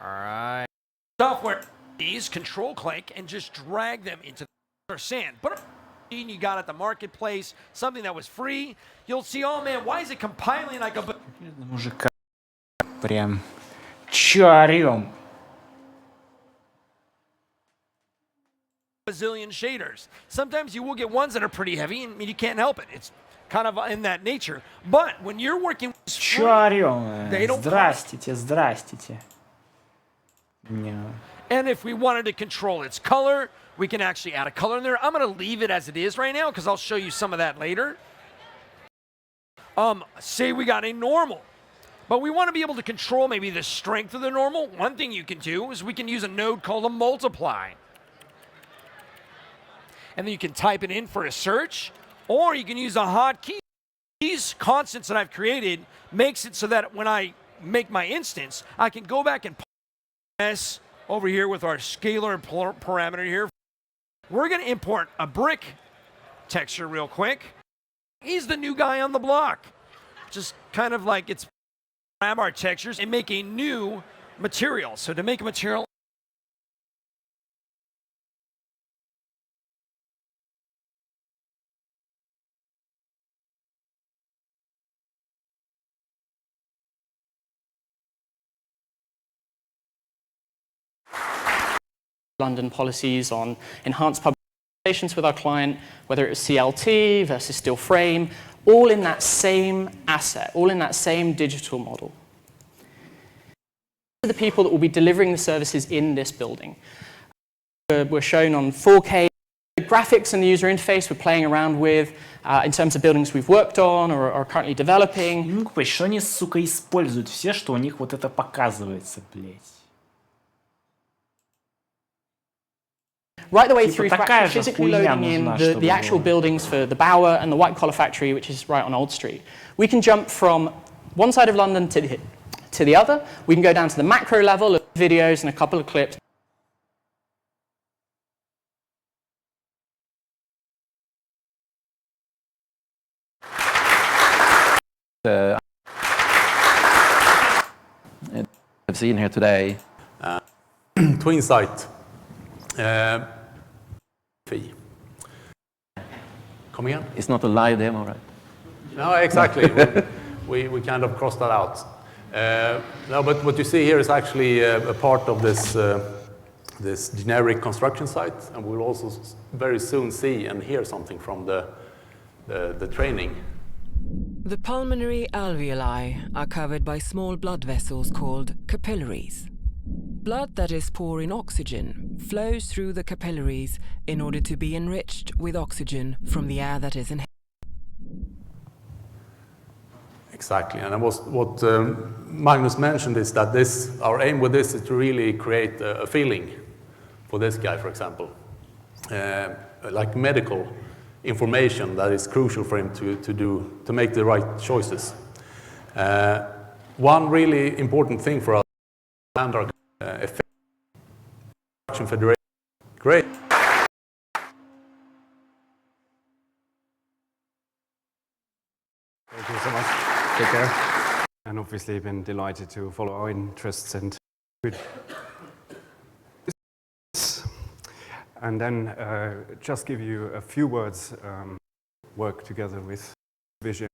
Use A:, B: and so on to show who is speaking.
A: right. Software is control click and just drag them into the sand. But you got at the marketplace, something that was free, you'll see, oh man, why is it compiling like a...
B: Мужика, прям, чё орём?
A: Bazillion shaders. Sometimes you will get ones that are pretty heavy, and you can't help it. It's kind of in that nature. But when you're working with
B: Чё орём? Здрастите, здрастите.
A: And if we wanted to control its color, we can actually add a color in there. I'm going to leave it as it is right now because I'll show you some of that later. Say we got a normal, but we want to be able to control maybe the strength of the normal. One thing you can do is we can use a node called a multiply. And then you can type it in for a search, or you can use a hotkey. These constants that I've created makes it so that when I make my instance, I can go back and S over here with our scalar parameter here. We're going to import a brick texture real quick. He's the new guy on the block. Just kind of like it's grab our textures and make a new material. So to make a material,
C: London policies on enhanced public relations with our client, whether it was CLT versus still frame, all in that same asset, all in that same digital model. The people that will be delivering the services in this building. We're shown on 4K. The graphics and the user interface we're playing around with in terms of buildings we've worked on or are currently developing.
B: Ну, какой, что они, сука, используют все, что у них вот это показывается, блять.
C: Right the way through to actually physically loading in the actual buildings for the Bauer and the white collar factory, which is right on Old Street. We can jump from one side of London to the other. We can go down to the macro level of videos and a couple of clips.
D: I've seen here today.
E: Twin site. Fee. Come again?
D: It's not a live demo, right?
E: No, exactly. we kind of crossed that out. No, but what you see here is actually a part of this this generic construction site, and we'll also very soon see and hear something from the training.
F: The pulmonary alveoli are covered by small blood vessels called capillaries. Blood that is poor in oxygen flows through the capillaries in order to be enriched with oxygen from the air that is inhaled.
E: Exactly, and what Magnus mentioned is that our aim with this is to really create a feeling for this guy, for example, like medical information that is crucial for him to make the right choices. One really important thing for us and our Federation. Great.
G: Thank you so much. Take care. And obviously been delighted to follow our interests and then just give you a few words, work together with Vision.